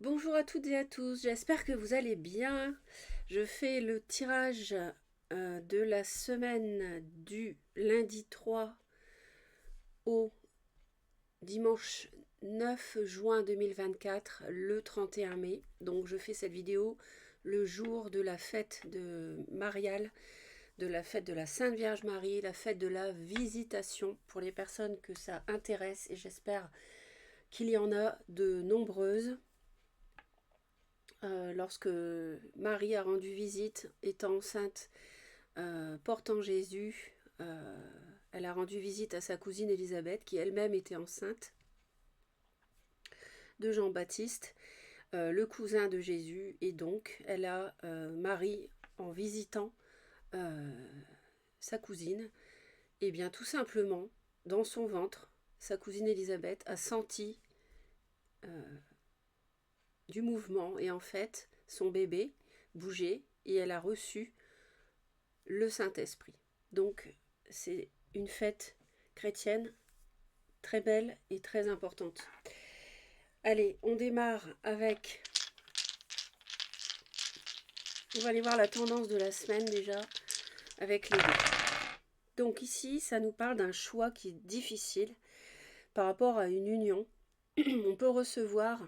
Bonjour à toutes et à tous, j'espère que vous allez bien. Je fais le tirage de la semaine du lundi 3 au dimanche 9 juin 2024, le 31 mai. Donc je fais cette vidéo le jour de la fête de Mariale, de la fête de la Sainte Vierge Marie, la fête de la Visitation pour les personnes que ça intéresse et j'espère qu'il y en a de nombreuses. Lorsque Marie a rendu visite, étant enceinte, portant Jésus, elle a rendu visite à sa cousine Élisabeth, qui elle-même était enceinte de Jean-Baptiste, le cousin de Jésus, et donc elle a Marie, en visitant sa cousine, et bien tout simplement, dans son ventre, sa cousine Élisabeth a senti du mouvement, et en fait, son bébé bougeait, et elle a reçu le Saint-Esprit. Donc c'est une fête chrétienne très belle et très importante. Allez, on démarre avec... On va aller voir la tendance de la semaine déjà avec les deux. Donc ici, ça nous parle d'un choix qui est difficile par rapport à une union. On peut recevoir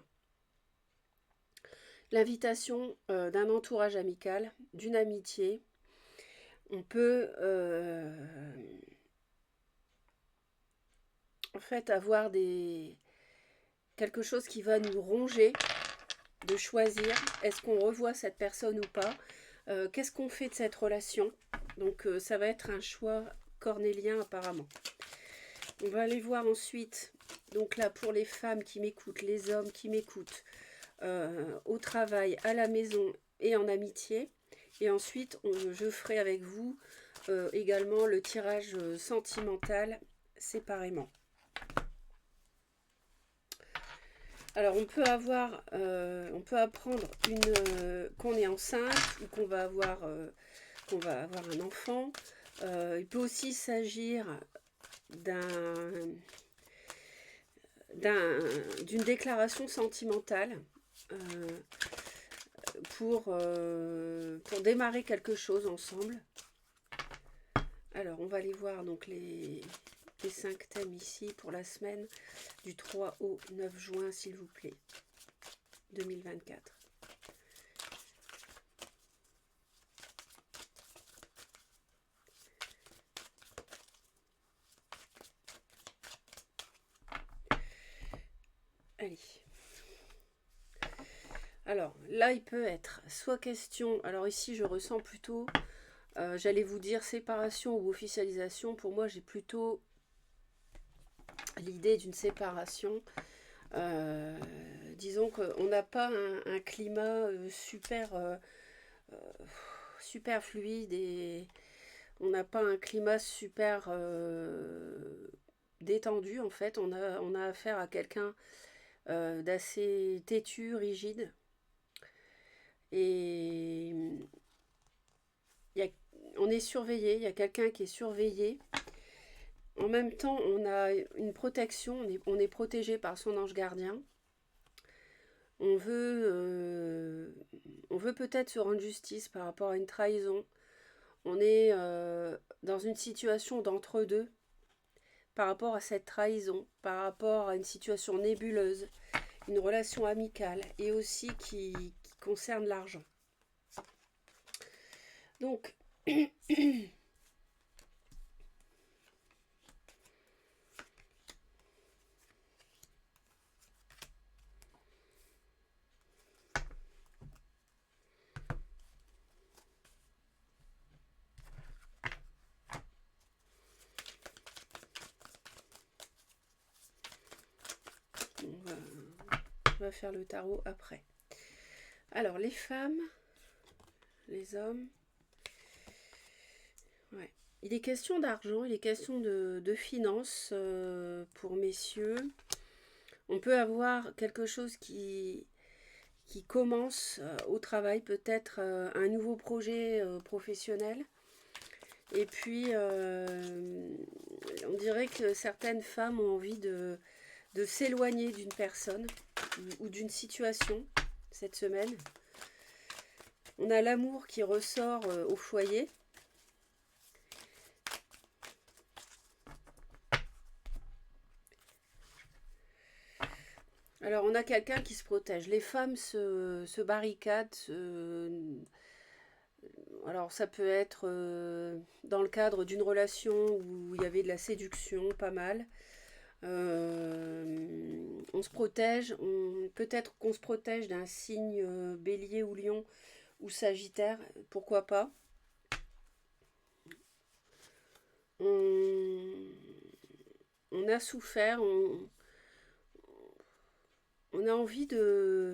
l'invitation d'un entourage amical, d'une amitié. On peut en fait avoir quelque chose qui va nous ronger, de choisir est-ce qu'on revoit cette personne ou pas, qu'est-ce qu'on fait de cette relation. Donc ça va être un choix cornélien apparemment. On va aller voir ensuite, donc là pour les femmes qui m'écoutent, les hommes qui m'écoutent, au travail, à la maison et en amitié. Et ensuite je ferai avec vous également le tirage sentimental séparément. Alors on peut apprendre qu'on est enceinte ou qu'on va avoir un enfant. Il peut aussi s'agir d'une déclaration sentimentale euh, pour démarrer quelque chose ensemble. Alors on va aller voir donc les 5 thèmes ici pour la semaine du 3 au 9 juin, s'il vous plaît, 2024. Allez. Alors là, il peut être soit question... Alors ici, je ressens plutôt... j'allais vous dire séparation ou officialisation. Pour moi, j'ai plutôt l'idée d'une séparation. Disons qu'on n'a pas un climat super fluide et on n'a pas un climat super détendu en fait. On a affaire à quelqu'un d'assez têtu, rigide. Et y a, on est surveillé, il y a quelqu'un qui est surveillé. En même temps, on a une protection, on est protégé par son ange gardien. On veut, euh, on veut peut-être se rendre justice par rapport à une trahison. On est dans une situation d'entre-deux par rapport à cette trahison, par rapport à une situation nébuleuse, une relation amicale et aussi qui concerne l'argent. Donc, on va faire le tarot après. Alors, les femmes, les hommes. Ouais. Il est question d'argent, il est question de finances pour messieurs. On peut avoir quelque chose qui commence au travail, peut-être un nouveau projet professionnel. Et puis, on dirait que certaines femmes ont envie de s'éloigner d'une personne ou d'une situation. cette semaine. On a l'amour qui ressort au foyer. Alors, on a quelqu'un qui se protège. Les femmes se barricadent. Alors, ça peut être dans le cadre d'une relation où il y avait de la séduction, pas mal. On se protège. Peut-être qu'on se protège d'un signe bélier ou lion ou sagittaire. Pourquoi pas. On a souffert. On a envie de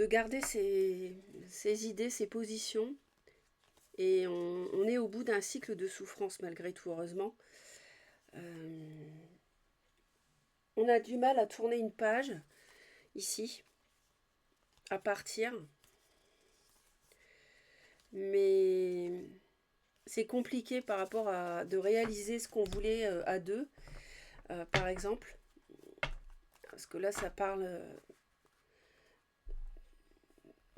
garder ses idées, ses positions. Et on est au bout d'un cycle de souffrance malgré tout, heureusement. On a du mal à tourner une page, ici, à partir. Mais c'est compliqué par rapport à de réaliser ce qu'on voulait à deux, par exemple. Parce que là, ça parle...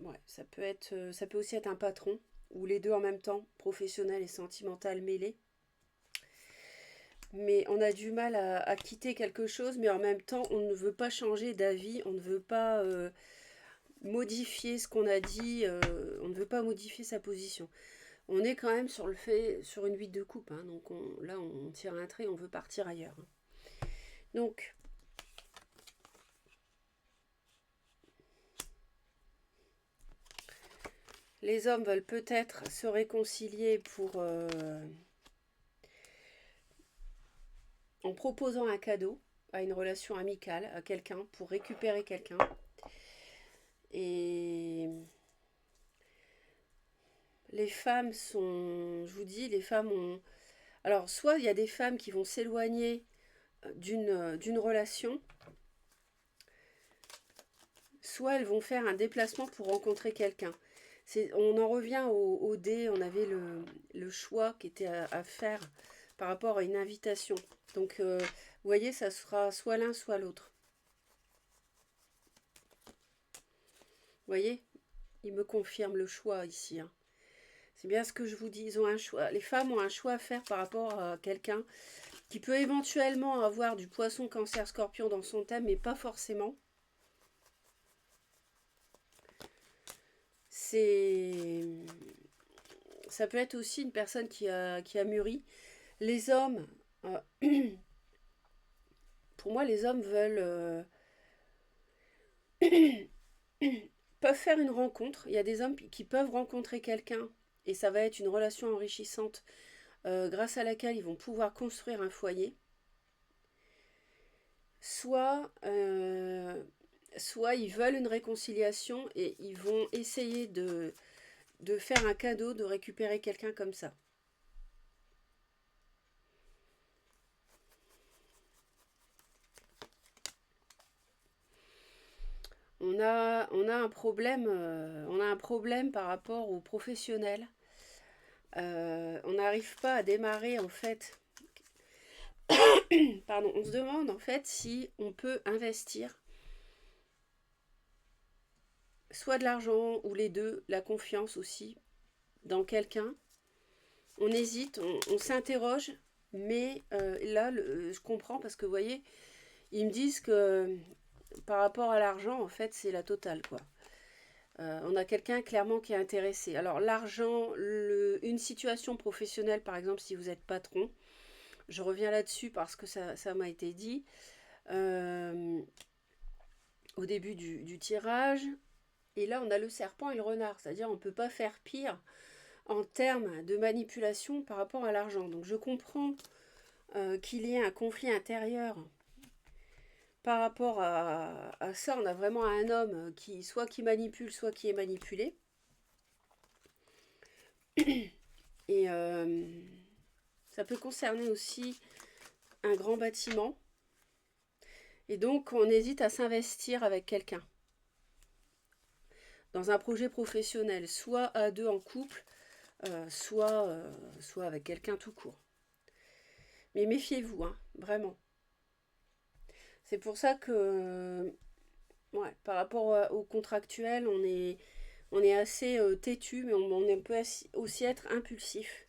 ouais, ça peut aussi être un patron, ou les deux en même temps, professionnel et sentimental mêlés. Mais on a du mal à quitter quelque chose, mais en même temps, on ne veut pas changer d'avis, on ne veut pas modifier ce qu'on a dit, on ne veut pas modifier sa position. On est quand même sur une 8 de coupe, hein, donc là, on tire un trait, on veut partir ailleurs. Donc, les hommes veulent peut-être se réconcilier en proposant un cadeau à une relation amicale, à quelqu'un, pour récupérer quelqu'un. Et les femmes sont, je vous dis, les femmes ont... Alors, soit il y a des femmes qui vont s'éloigner d'une relation, soit elles vont faire un déplacement pour rencontrer quelqu'un. On en revient au dé, on avait le choix qui était à faire par rapport à une invitation. Donc, vous voyez, ça sera soit l'un, soit l'autre. Vous voyez, il me confirme le choix ici. Hein. C'est bien ce que je vous dis, ils ont un choix. Les femmes ont un choix à faire par rapport à quelqu'un qui peut éventuellement avoir du poisson, cancer, scorpion dans son thème, mais pas forcément. Ça peut être aussi une personne qui a mûri. Les hommes, pour moi, les hommes veulent peuvent faire une rencontre. Il y a des hommes qui peuvent rencontrer quelqu'un et ça va être une relation enrichissante grâce à laquelle ils vont pouvoir construire un foyer. Soit ils veulent une réconciliation et ils vont essayer de faire un cadeau, de récupérer quelqu'un comme ça. On a un problème, par rapport aux professionnels. On n'arrive pas à démarrer en fait. Pardon, on se demande en fait si on peut investir soit de l'argent ou les deux, la confiance aussi, dans quelqu'un. On hésite, on s'interroge, mais là, je comprends parce que vous voyez, ils me disent que par rapport à l'argent, en fait, c'est la totale, quoi. On a quelqu'un clairement qui est intéressé. Alors l'argent, une situation professionnelle, par exemple, si vous êtes patron, je reviens là-dessus parce que ça m'a été dit au début du tirage. Et là, on a le serpent et le renard, c'est-à-dire on ne peut pas faire pire en termes de manipulation par rapport à l'argent. Donc je comprends qu'il y ait un conflit intérieur par rapport à ça. On a vraiment un homme qui manipule, soit qui est manipulé. Et ça peut concerner aussi un grand bâtiment. Et donc on hésite à s'investir avec quelqu'un dans un projet professionnel, soit à deux en couple, soit avec quelqu'un tout court. Mais méfiez-vous, hein, vraiment. C'est pour ça que Ouais, par rapport au contractuel, on est assez têtu, mais on peut aussi être impulsif.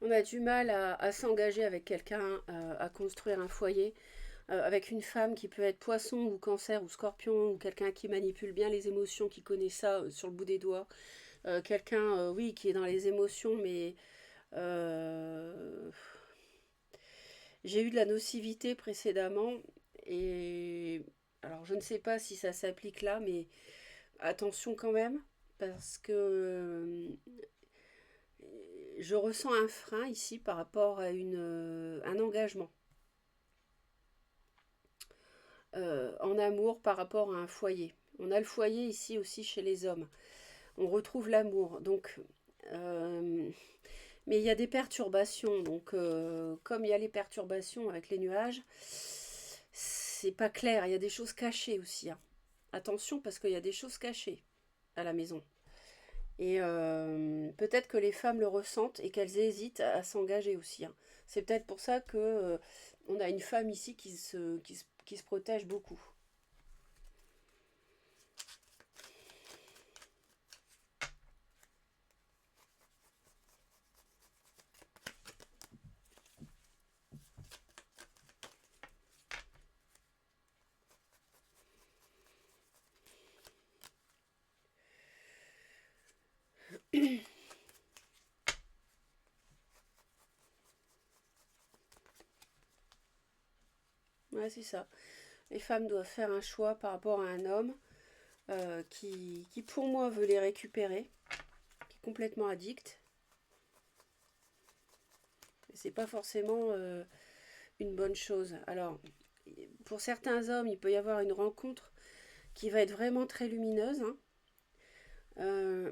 On a du mal à s'engager avec quelqu'un, à construire un foyer, avec une femme qui peut être poisson ou cancer ou scorpion, ou quelqu'un qui manipule bien les émotions, qui connaît ça sur le bout des doigts. Quelqu'un, oui, qui est dans les émotions, mais euh, j'ai eu de la nocivité précédemment, et alors je ne sais pas si ça s'applique là, mais attention quand même, parce que je ressens un frein ici par rapport à un engagement en amour par rapport à un foyer. On a le foyer ici aussi chez les hommes. On retrouve l'amour. Donc, mais il y a des perturbations. Donc, comme il y a les perturbations avec les nuages, c'est pas clair. Il y a des choses cachées aussi, hein. Attention parce qu'il y a des choses cachées à la maison. Et peut-être que les femmes le ressentent et qu'elles hésitent à s'engager aussi, hein. C'est peut-être pour ça que on a une femme ici qui se protège beaucoup. Ouais, c'est ça. Les femmes doivent faire un choix par rapport à un homme qui, pour moi, veut les récupérer, qui est complètement addict. Et c'est pas forcément une bonne chose. Alors, pour certains hommes, il peut y avoir une rencontre qui va être vraiment très lumineuse, hein.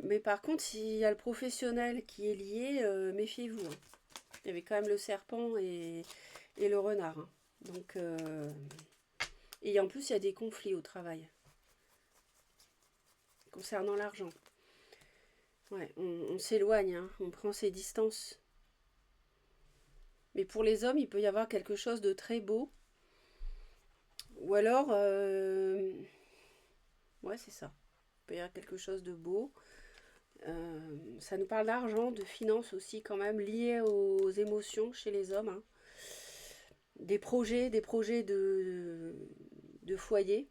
Mais par contre, s'il y a le professionnel qui est lié, méfiez-vous, hein. Il y avait quand même le serpent et le renard, hein. Donc, et en plus, il y a des conflits au travail concernant l'argent. Ouais, on s'éloigne, hein, on prend ses distances. Mais pour les hommes, il peut y avoir quelque chose de très beau. Ou alors, ouais, c'est ça. Il peut y avoir quelque chose de beau. Ça nous parle d'argent, de finances aussi quand même, liées aux émotions chez les hommes, hein. Des projets de foyer.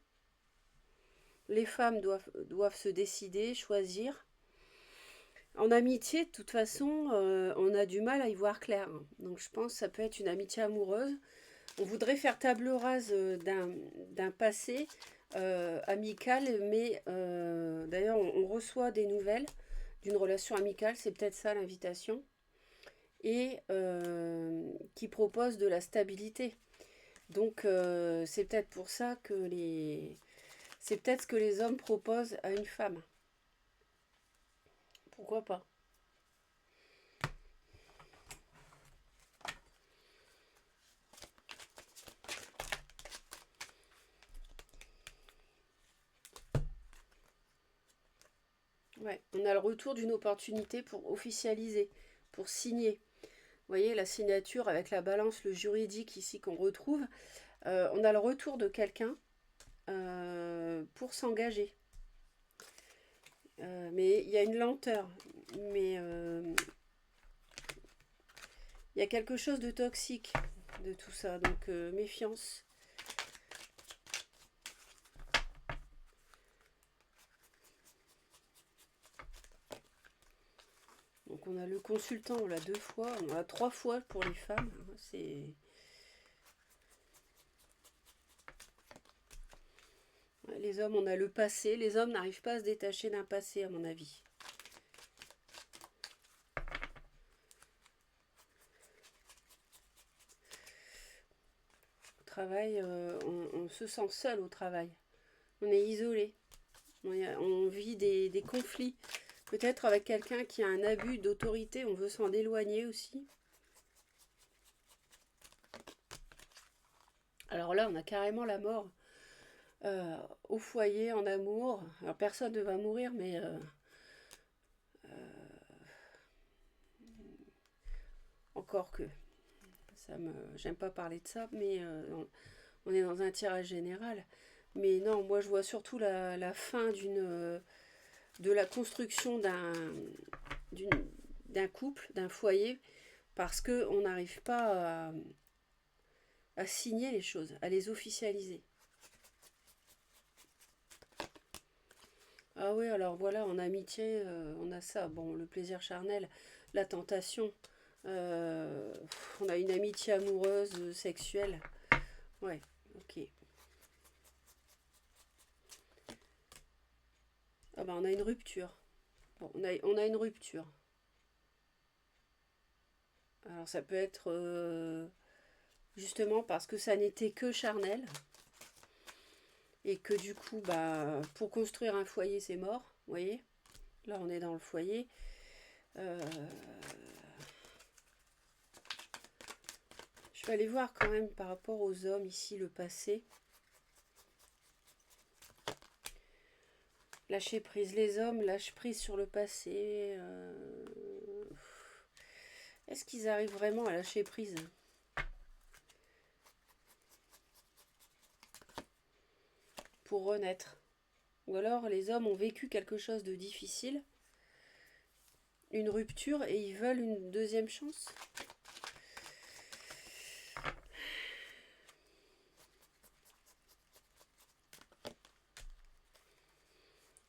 Les femmes doivent se décider, choisir. En amitié, de toute façon, on a du mal à y voir clair, hein. Donc je pense que ça peut être une amitié amoureuse. On voudrait faire table rase d'un passé amical, mais d'ailleurs on reçoit des nouvelles d'une relation amicale, c'est peut-être ça l'invitation, et qui propose de la stabilité. Donc c'est peut-être pour ça que c'est peut-être ce que les hommes proposent à une femme. Pourquoi pas? Ouais, on a le retour d'une opportunité pour officialiser, pour signer. Vous voyez, la signature avec la balance, le juridique ici qu'on retrouve. On a le retour de quelqu'un pour s'engager. Mais il y a une lenteur. Mais il y a quelque chose de toxique de tout ça. Donc méfiance. Donc on a le consultant, on l'a 2 fois, on l'a 3 fois pour les femmes. C'est les hommes, on a le passé. Les hommes n'arrivent pas à se détacher d'un passé, à mon avis. Au travail, on se sent seul au travail. On est isolé. On vit des conflits. Peut-être avec quelqu'un qui a un abus d'autorité, on veut s'en éloigner aussi. Alors là, on a carrément la mort au foyer, en amour. Alors personne ne va mourir, mais encore que. J'aime pas parler de ça, mais on est dans un tirage général. Mais non, moi je vois surtout la fin de la construction d'un couple, d'un foyer, parce qu'on n'arrive pas à signer les choses, à les officialiser. Ah oui, alors voilà, en amitié, on a ça. Bon, le plaisir charnel, la tentation. On a une amitié amoureuse, sexuelle. Ouais, ok. Ah bah on a une rupture. Bon, on a une rupture. Alors ça peut être justement parce que ça n'était que charnel et que du coup, bah, pour construire un foyer, c'est mort. Vous voyez? Là, on est dans le foyer. Euh, je vais aller voir quand même par rapport aux hommes ici le passé. Lâcher prise. Les hommes lâchent prise sur le passé. Est-ce qu'ils arrivent vraiment à lâcher prise? Pour renaître. Ou alors les hommes ont vécu quelque chose de difficile, une rupture, et ils veulent une deuxième chance.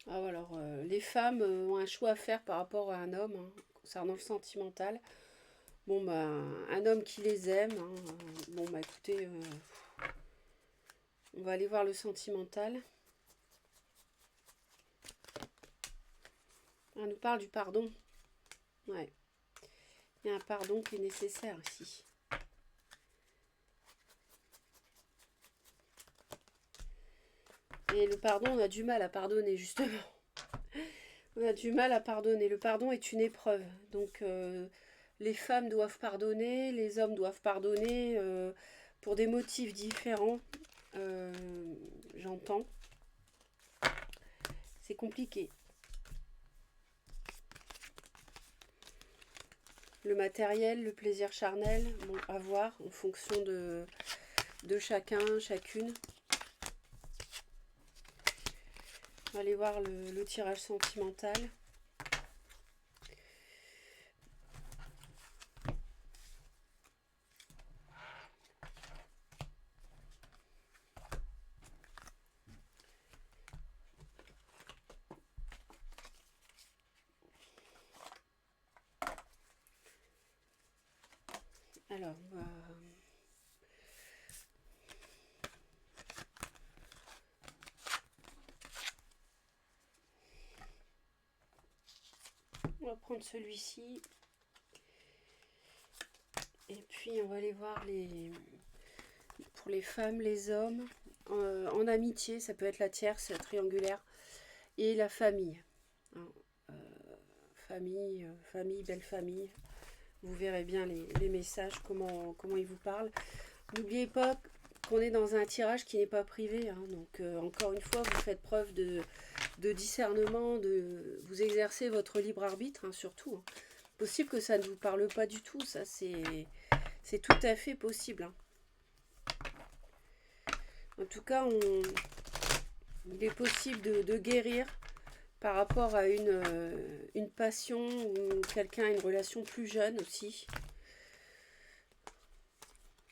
Ah, alors, les femmes ont un choix à faire par rapport à un homme, hein, concernant le sentimental. Bon, bah, un homme qui les aime, hein, bon, bah, écoutez, on va aller voir le sentimental. On nous parle du pardon. Ouais, il y a un pardon qui est nécessaire ici. Et le pardon, on a du mal à pardonner, justement. On a du mal à pardonner. Le pardon est une épreuve. Donc, les femmes doivent pardonner, les hommes doivent pardonner pour des motifs différents. J'entends. C'est compliqué. Le matériel, le plaisir charnel, bon, à voir en fonction de chacun, chacune. On va aller voir le tirage sentimental. Alors, on va prendre celui-ci. Et puis, on va aller voir pour les femmes, les hommes. En amitié, ça peut être la tierce triangulaire. Et la famille. Hein, famille, belle famille. Vous verrez bien les messages, comment ils vous parlent. N'oubliez pas qu'on est dans un tirage qui n'est pas privé. Hein, donc, encore une fois, vous faites preuve de discernement, vous exercez votre libre arbitre, hein, surtout. Hein. Possible que ça ne vous parle pas du tout, ça c'est tout à fait possible. Hein. En tout cas, il est possible de guérir par rapport à une passion ou quelqu'un a une relation plus jeune aussi.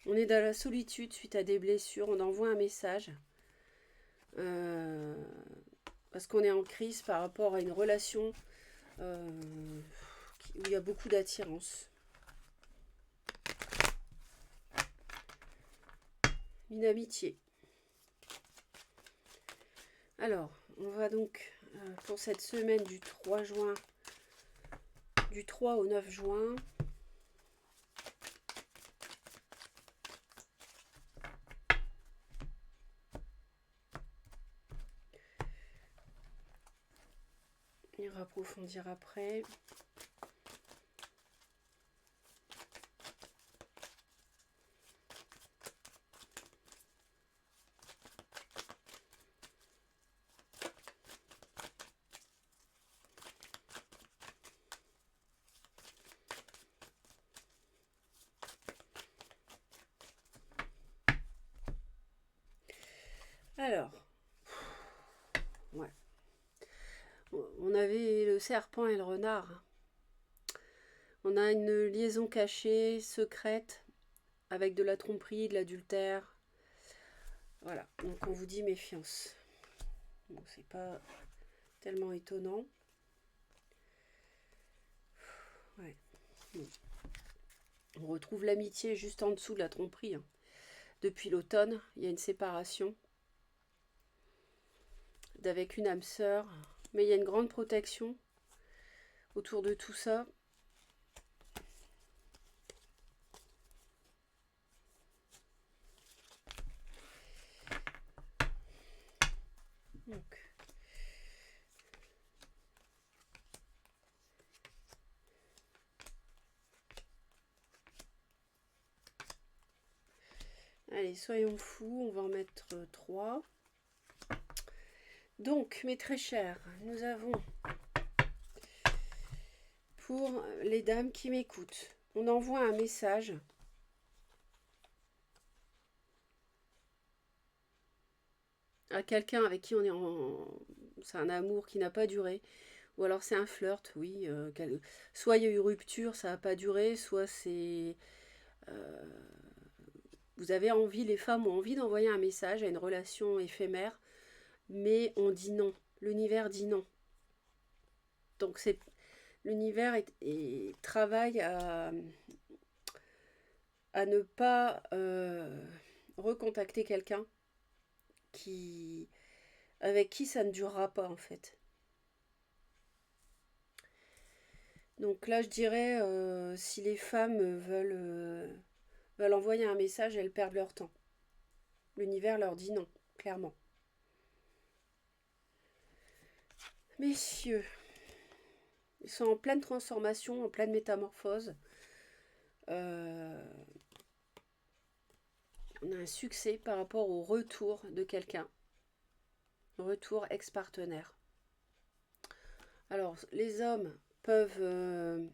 On est dans la solitude suite à des blessures, on envoie un message. Parce qu'on est en crise par rapport à une relation où il y a beaucoup d'attirance. Une amitié. Alors, on va donc pour cette semaine du 3 juin, du 3 au 9 juin. On ira approfondir après. Alors, ouais. On avait le serpent et le renard. On a une liaison cachée, secrète, avec de la tromperie, de l'adultère. Voilà, donc on vous dit méfiance. Bon, c'est pas tellement étonnant. Ouais. Bon. On retrouve l'amitié juste en dessous de la tromperie. Hein. Depuis l'automne, il y a une séparation d'avec une âme sœur. Mais il y a une grande protection autour de tout ça. Donc, allez, soyons fous, on va en mettre 3. Donc, mes très chers, nous avons pour les dames qui m'écoutent, on envoie un message à quelqu'un avec qui on est en... C'est un amour qui n'a pas duré. Ou alors c'est un flirt, oui. Soit il y a eu rupture, ça n'a pas duré, soit c'est... Vous avez envie, les femmes ont envie d'envoyer un message à une relation éphémère, mais on dit non. L'univers dit non. Donc c'est l'univers travaille à ne pas recontacter quelqu'un avec qui ça ne durera pas en fait. Donc là je dirais si les femmes veulent envoyer un message, elles perdent leur temps. L'univers leur dit non, clairement. Messieurs, ils sont en pleine transformation, en pleine métamorphose. On a un succès par rapport au retour de quelqu'un. Retour ex-partenaire. Alors, les hommes peuvent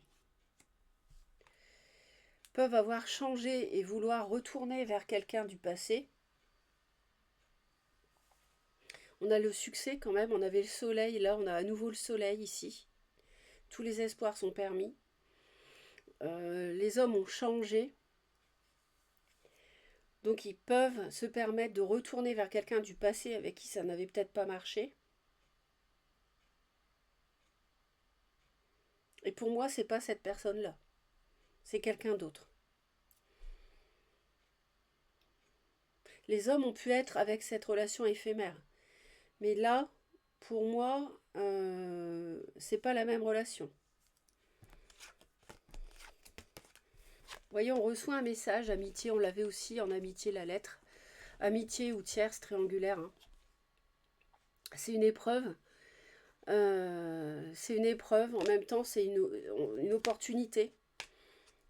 avoir changé et vouloir retourner vers quelqu'un du passé. On a le succès quand même, on avait le soleil, là on a à nouveau le soleil ici. Tous les espoirs sont permis. Les hommes ont changé. Donc ils peuvent se permettre de retourner vers quelqu'un du passé avec qui ça n'avait peut-être pas marché. Et pour moi, c'est pas cette personne-là. C'est quelqu'un d'autre. Les hommes ont pu être avec cette relation éphémère. Mais là, pour moi, c'est pas la même relation. Vous voyez, on reçoit un message, amitié, on l'avait aussi en amitié la lettre. Amitié ou tierce triangulaire. Hein. C'est une épreuve. C'est une épreuve, en même temps c'est une opportunité.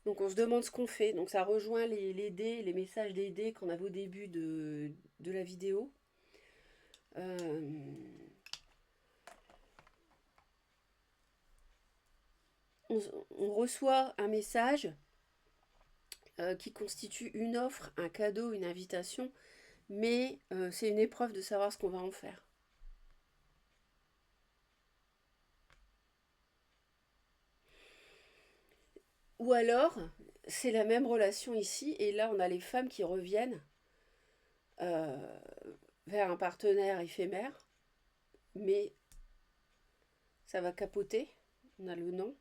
Donc on se demande ce qu'on fait. Donc ça rejoint les dés, les messages des dés qu'on avait au début de la vidéo. On reçoit un message qui constitue une offre, un cadeau, une invitation, mais c'est une épreuve de savoir ce qu'on va en faire. Ou alors, c'est la même relation ici, et là on a les femmes qui reviennent vers un partenaire éphémère, mais ça va capoter, on a le nom,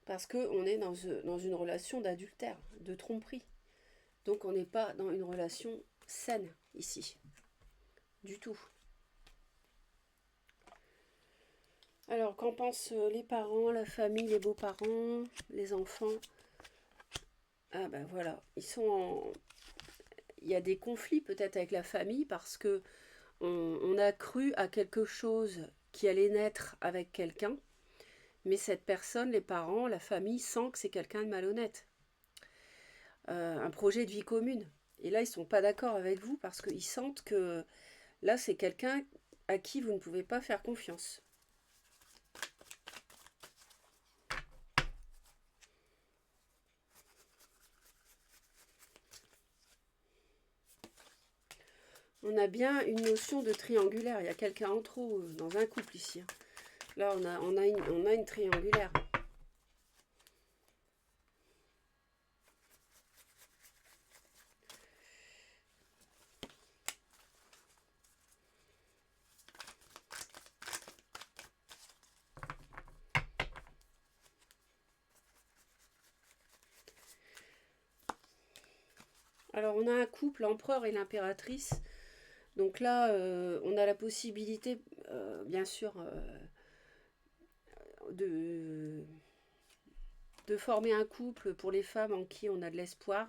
parce qu'on est dans une relation d'adultère, de tromperie. Donc on n'est pas dans une relation saine ici, du tout. Alors qu'en pensent les parents, la famille, les beaux-parents, les enfants? Ah ben voilà, il y a des conflits peut-être avec la famille parce que on a cru à quelque chose qui allait naître avec quelqu'un, mais cette personne, les parents, la famille sent que c'est quelqu'un de malhonnête. Un projet de vie commune. Et là, ils ne sont pas d'accord avec vous parce qu'ils sentent que là, c'est quelqu'un à qui vous ne pouvez pas faire confiance. On a bien une notion de triangulaire. Il y a quelqu'un en trop dans un couple ici. Hein. Là, on a une triangulaire. Alors, on a un couple, l'empereur et l'impératrice. Donc là, on a la possibilité, bien sûr, de, de former un couple pour les femmes en qui on a de l'espoir.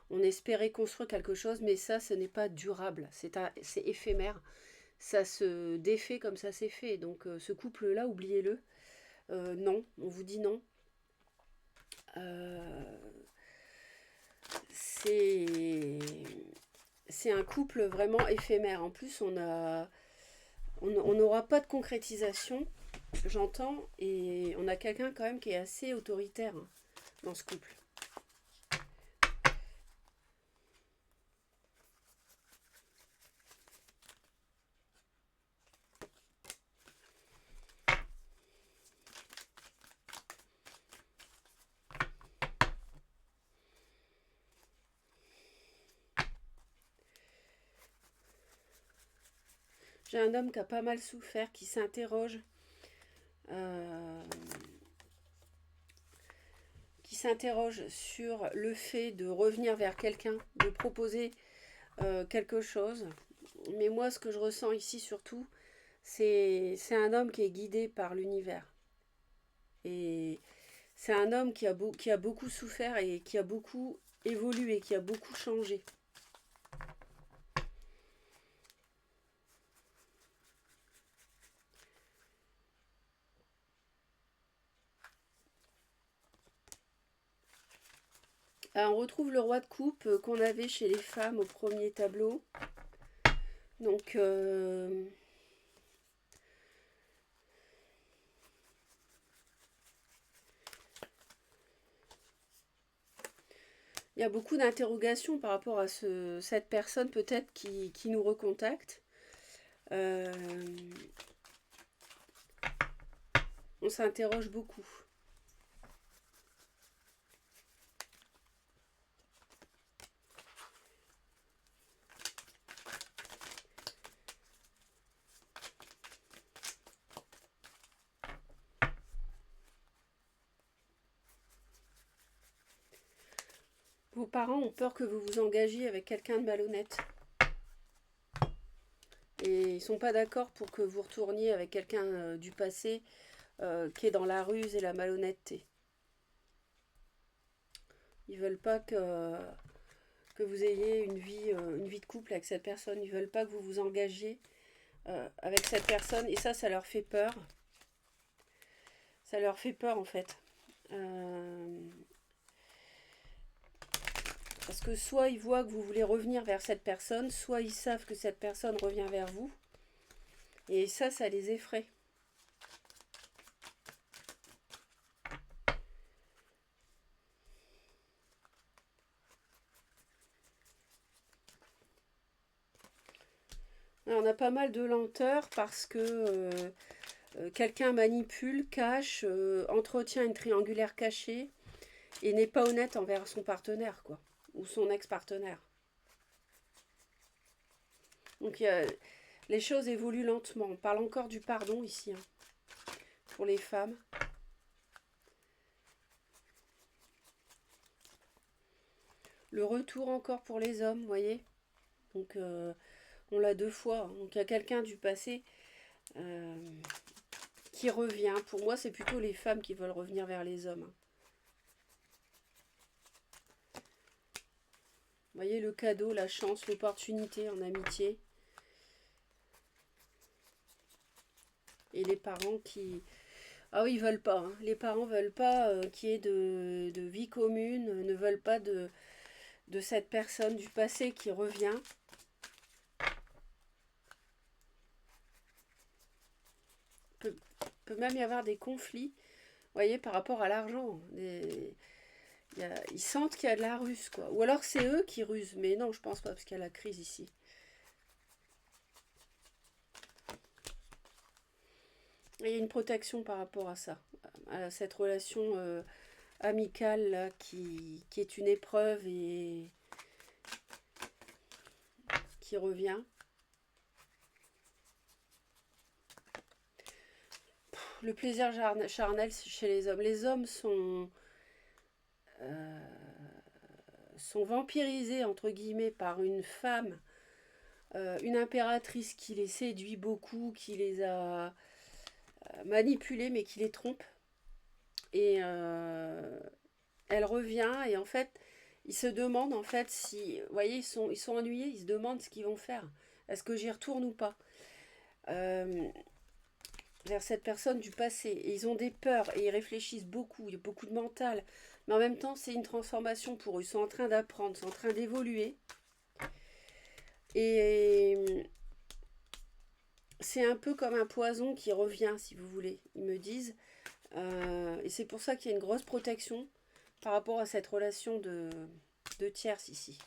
On espérait construire quelque chose, mais ça, ce n'est pas durable. C'est éphémère. Ça se défait comme ça s'est fait. Donc ce couple-là, oubliez-le. Non, on vous dit non. C'est un couple vraiment éphémère. En plus, on n'aura pas de concrétisation, j'entends, et on a quelqu'un quand même qui est assez autoritaire hein, dans ce couple. J'ai un homme qui a pas mal souffert, qui s'interroge. Euh, qui s'interroge sur le fait de revenir vers quelqu'un, de proposer quelque chose. Mais moi, ce que je ressens ici surtout, c'est un homme qui est guidé par l'univers. Et c'est un homme qui a beaucoup souffert et qui a beaucoup évolué, qui a beaucoup changé. Alors, on retrouve le roi de coupe qu'on avait chez les femmes au premier tableau. Donc, il y a beaucoup d'interrogations par rapport à cette personne peut-être qui nous recontacte. On s'interroge beaucoup. Vos parents ont peur que vous vous engagiez avec quelqu'un de malhonnête. Et ils sont pas d'accord pour que vous retourniez avec quelqu'un du passé qui est dans la ruse et la malhonnêteté. Ils veulent pas que vous ayez une vie de couple avec cette personne. Ils veulent pas que vous vous engagiez avec cette personne. Et ça leur fait peur. Ça leur fait peur en fait. Parce que soit ils voient que vous voulez revenir vers cette personne, soit ils savent que cette personne revient vers vous. Et ça les effraie. Alors, on a pas mal de lenteur parce que quelqu'un manipule, cache, entretient une triangulaire cachée et n'est pas honnête envers son partenaire, quoi, ou son ex-partenaire. Donc les choses évoluent lentement. On parle encore du pardon ici, hein, pour les femmes. Le retour encore pour les hommes, vous voyez. Donc on l'a deux fois. Donc il y a quelqu'un du passé qui revient. Pour moi, c'est plutôt les femmes qui veulent revenir vers les hommes. Vous voyez le cadeau, la chance, l'opportunité en amitié. Et les parents qui... Ah oui, ils veulent pas. Hein. Les parents veulent pas qu'il y ait de vie commune, ne veulent pas de cette personne du passé qui revient. Peut même y avoir des conflits, vous voyez, par rapport à l'argent. Ils sentent qu'il y a de la ruse, quoi. Ou alors c'est eux qui rusent, mais non, je pense pas, parce qu'il y a la crise ici. Et il y a une protection par rapport à ça, à cette relation amicale là, qui est une épreuve et qui revient. Le plaisir charnel chez les hommes. Les hommes sont vampirisés, entre guillemets, par une femme, une impératrice qui les séduit beaucoup, qui les a manipulés, mais qui les trompe. Et elle revient, et en fait, ils se demandent, en fait, si... Vous voyez, ils sont ennuyés, ils se demandent ce qu'ils vont faire. Est-ce que j'y retourne ou pas vers cette personne du passé. Et ils ont des peurs et ils réfléchissent beaucoup, il y a beaucoup de mental. Mais en même temps, c'est une transformation pour eux. Ils sont en train d'apprendre, ils sont en train d'évoluer. Et c'est un peu comme un poison qui revient, si vous voulez, ils me disent. Et c'est pour ça qu'il y a une grosse protection par rapport à cette relation de tierce ici.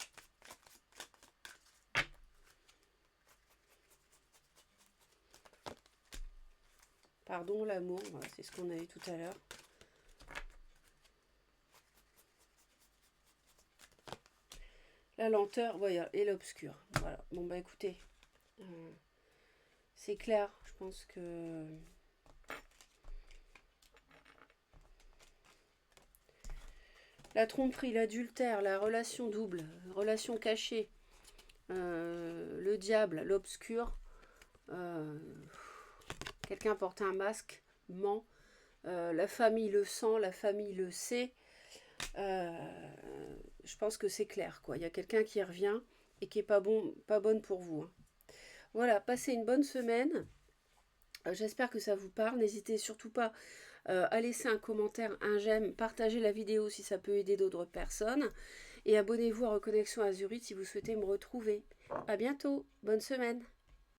Pardon, l'amour, voilà, c'est ce qu'on a eu tout à l'heure. La lenteur, voilà, et l'obscur. Voilà, bon bah écoutez, c'est clair, je pense que... La tromperie, l'adultère, la relation double, relation cachée, le diable, l'obscur, quelqu'un porte un masque, ment, la famille le sent, la famille le sait. Je pense que c'est clair, quoi. Il y a quelqu'un qui revient et qui est pas bonne pour vous. Hein. Voilà, passez une bonne semaine. J'espère que ça vous parle. N'hésitez surtout pas à laisser un commentaire, un j'aime, partagez la vidéo si ça peut aider d'autres personnes. Et abonnez-vous à Reconnexion Azurite si vous souhaitez me retrouver. À bientôt, bonne semaine.